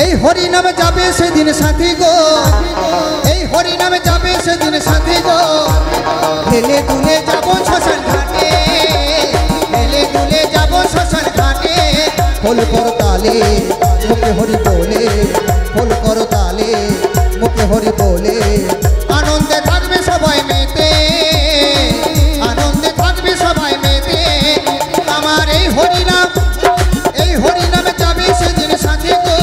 এই হরি নামে যাবে সেদিন সাথী গো, এই হরি নামে যাবে সেদিন সাথী গো। হেলে দুলে যাবো শ্মশান ঘাটে, হেলে দুলে যাবো শ্মশান ঘাটে। ফল করো তালে মুখে হরি বলে, ফল করো তালে মুখে হরি বলে। আনন্দে থাকবে সবাই মেতে, আনন্দে থাকবে সবাই মেতে। আমার এই হরিনাম, এই হরিনামে যাবে সেদিন সাথে গো,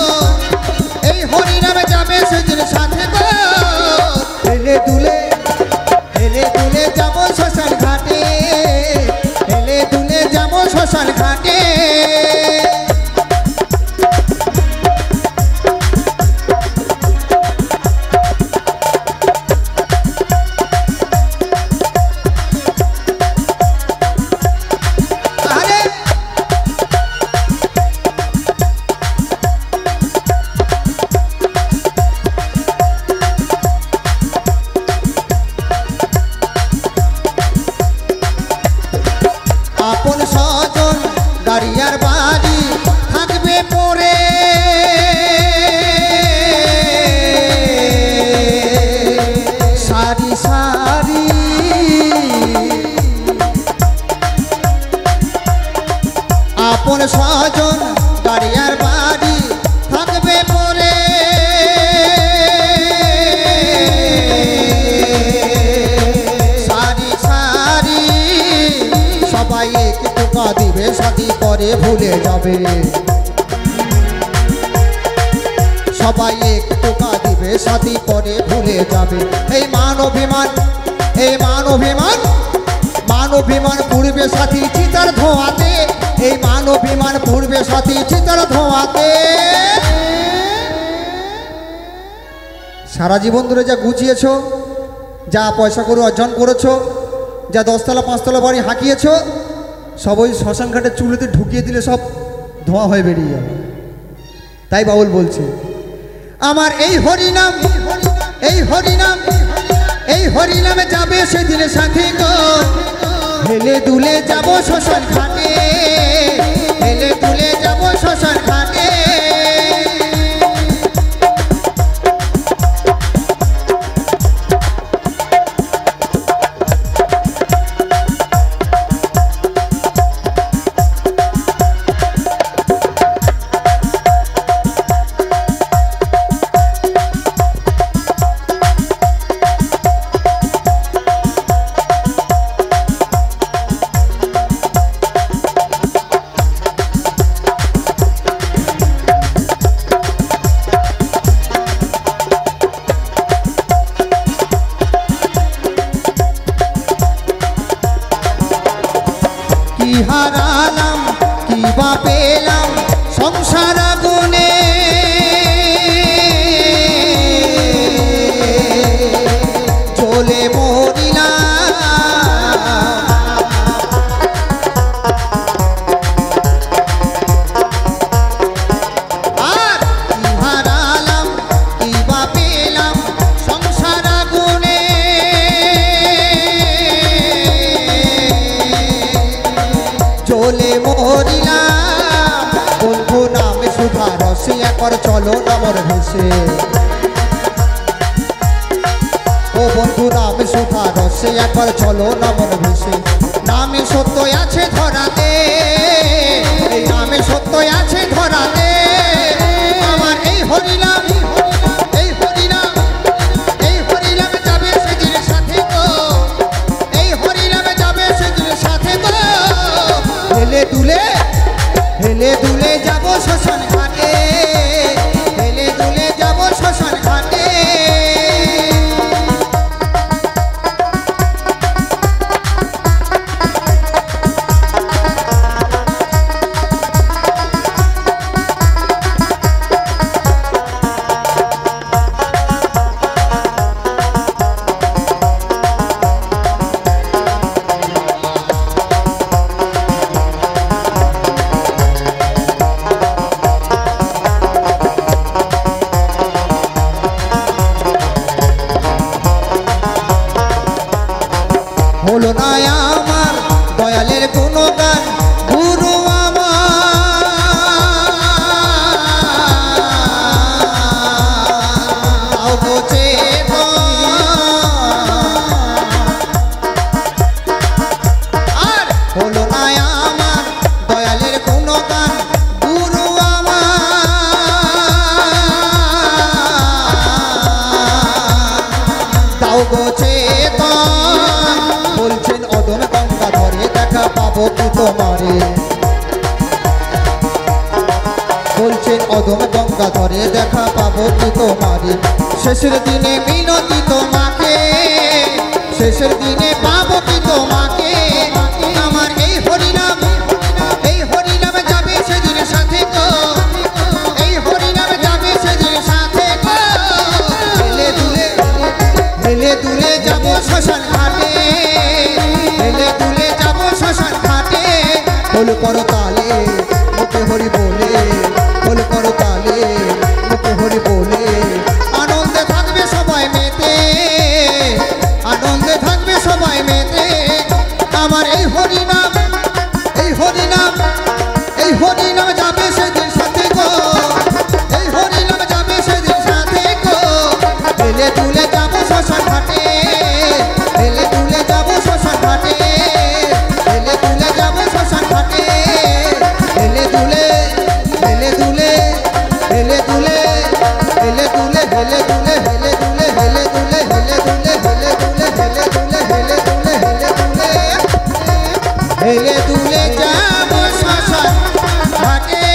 এই হরিনামে যাবে সেদিন সাথে গো। হেলে দুলে, হেলে দুলে যাবো শ্মশান ঘাটে, হেলে দুলে যাবো শ্মশান ঘাটে। আপন স্বজন দাঁড়িয়ার বাড়ি থাকবে পরে, সারি সারি। আপন স্বজন দাঁড়িয়ার বাড়ি থাকবে পরে, সারি সারি। সবাই একটু টোকা দিবে সাথী করে ভুলে যাবে, সবাই একটু টোকা দিবে সাথী করে ভুলে যাবে। এই মান অভিমান, এই মান অভিমান, মান অভিমান পুড়বে সাথী চিতার ধোঁয়াতে, এই মান অভিমান পুড়বে সাথী চিতার ধোঁয়াতে। সারা জীবন ধরে যা গুছিয়েছো, যা পয়সা করে অর্জন করেছো, যা 10 তলা 5 তলা বাড়ি হাঁকিয়েছো, সব ওই শ্মশান ঘাটে চুলোতে ঢুকিয়ে দিলে সব ধোঁয়া হয়ে বেরিয়ে যাবে। তাই বাউল বলছে আমার এই হরিনাম, এই হরিনাম, এই হরিনামে যাবে সেদিন সাথী গো। হেলে দুলে যাবো শ্মশান ঘাটে, হেলে দুলে যাবো শ্মশান ঘাটে। কি হারালাম কি বা পেলাম সংসার আগুনে, চলে মরিলাম। আর কি হারালাম কি বা পেলাম সংসার আগুনে, চলে মরিলাম। বন্ধু নামে সুধা রসে একবার চলো নামর ভেসে, ও বন্ধু নামে সুধা রসে একবার চলো নামর ভেসে। নামে সত্য আছে ধরাতে, এই নামে সত্য আছে ধরাতে। আমার এই হরিনাম, এই হরিনাম, এই হরিনামে যাবে সেদিন সাথে গো, এই হরিনামে যাবে সেদিন সাথে গো। হেলে দুলে, হেলে দুলে যাবো শ্মশান ঘাটে, হেলে দুলে যাবো শ্মশান ঘাটে। পাবো কি তোমারে। বলছেন অদম গঙ্গাধরে দেখা পাবো কি তোমারে। শেষের দিনে মিনতি তোমাকে, শেষের দিনে পাবো কি তোমাকে। আমার এই হরিনাম, এই হরিনামে যাবে সেদিন সাথে গো, এই হরিনামে যাবে সেদিন সাথে গো। হেলে দুলে, হেলে দুলে যাবো শ্মশান ঘাটে, হেলে দুলে যাবো শ্মশান ঘাটে। বল করো তালে মুখে হরি বলে, বল করো তালে মুখে হরি বলে। আনন্দে থাকবে সবাই মেতে, আনন্দে থাকবে সবাই মেতে। আমার এই হরিনাম, এই হরিনাম, এই হরিনাম যাবে সেদিন সাথে গো, এই হরিনাম যাবে সেদিন সাথে গো। হেলে দুলে যাবো শ্মশান ঘাটে, হেলে দুলে যাবো শ্মশান ঘাটে, হেলে দুলে যাবো শ্মশান ঘাটে। হেলে দুলে, হেলে দুলে, হেলে দুলে, হেলে দুলে, হেলে দুলে, হেলে দুলে, হেলে দুলে, হেলে দুলে, হেলে দুলে, হেলে দুলে, হেলে দুলে, হেলে দুলে, হেলে দুলে যাবো শ্মশান ঘাটে।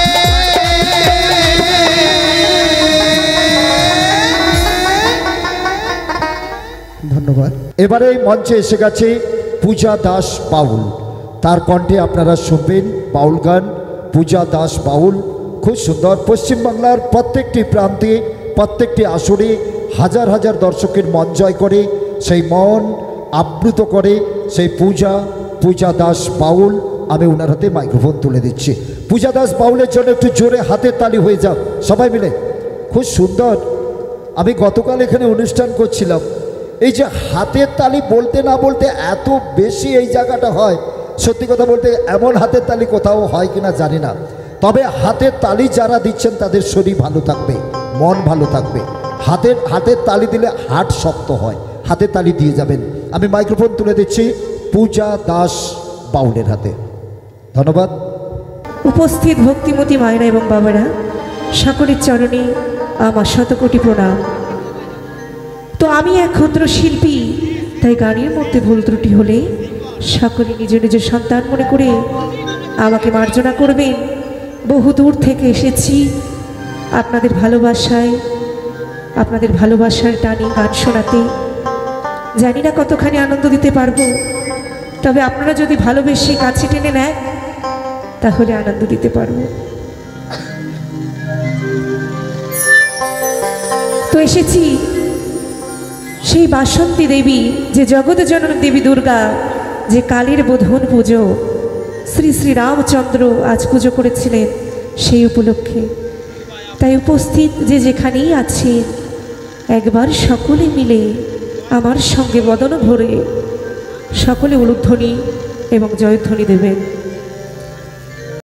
ধন্যবাদ। এবারে এই মঞ্চে এসে গেছে পূজা দাস বাউল, তার কণ্ঠে আপনারা শুনবেন বাউল গান। পূজা দাস বাউল খুব সুন্দর। পশ্চিমবাংলার প্রত্যেকটি প্রান্তে, প্রত্যেকটি আসরে হাজার হাজার দর্শকের মন জয় করে, সেই মন আপ্লুত করে সেই পূজা দাস বাউল। আমি ওনার হাতে মাইক্রোফোন তুলে দিচ্ছি। পূজা দাস বাউলের জন্য একটু জোরে হাতের তালি হয়ে যাও সবাই মিলে। খুব সুন্দর। আমি গতকাল এখানে অনুষ্ঠান করছিলাম, এই যে হাতের তালি বলতে না বলতে এত বেশি এই জায়গাটা হয়, সত্যি কথা বলতে এমন হাতের তালি কোথাও হয় কিনা জানি না। তবে হাতের তালি যারা দিচ্ছেন তাদের শরীর ভালো থাকবে, মন ভালো থাকবে। হাতের তালি দিলে হাট শক্ত হয়, হাতের তালি দিয়ে যাবেন। আমি মাইক্রোফোন তুলে দিচ্ছি পূজা দাস বাউলের হাতে। ধন্যবাদ। উপস্থিত ভক্তিমতী মায়েরা এবং বাবারা, সকলের চরণে আমার শতকোটি প্রণাম। তো আমি এক ক্ষুদ্র শিল্পী, তাই গানের মধ্যে ভুল ত্রুটি হলে সকলে নিজ নিজ সন্তান মনে করে আমাকে মার্জনা করবেন। বহু দূর থেকে এসেছি আপনাদের ভালোবাসায়, আপনাদের ভালোবাসার টানে গান শোনাতে। জানি না কতখানি আনন্দ দিতে পারবো, তবে আপনারা যদি ভালোবেসে কাছে টেনে নেন তাহলে আনন্দ দিতে পারবো। তো এসেছি সেই বাসন্তী দেবী, যে জগৎ জননী দেবী দুর্গা, যে কালীর বোধন পুজো শ্রী শ্রী রামচন্দ্র আজ পুজো করেছিলেন, সেই উপলক্ষে। তাই উপস্থিত যে যেখানেই আছে একবার সকলে মিলে আমার সঙ্গে বদন ভরে সকলে উলুধ্বনি এবং জয়ধ্বনি দেবেন।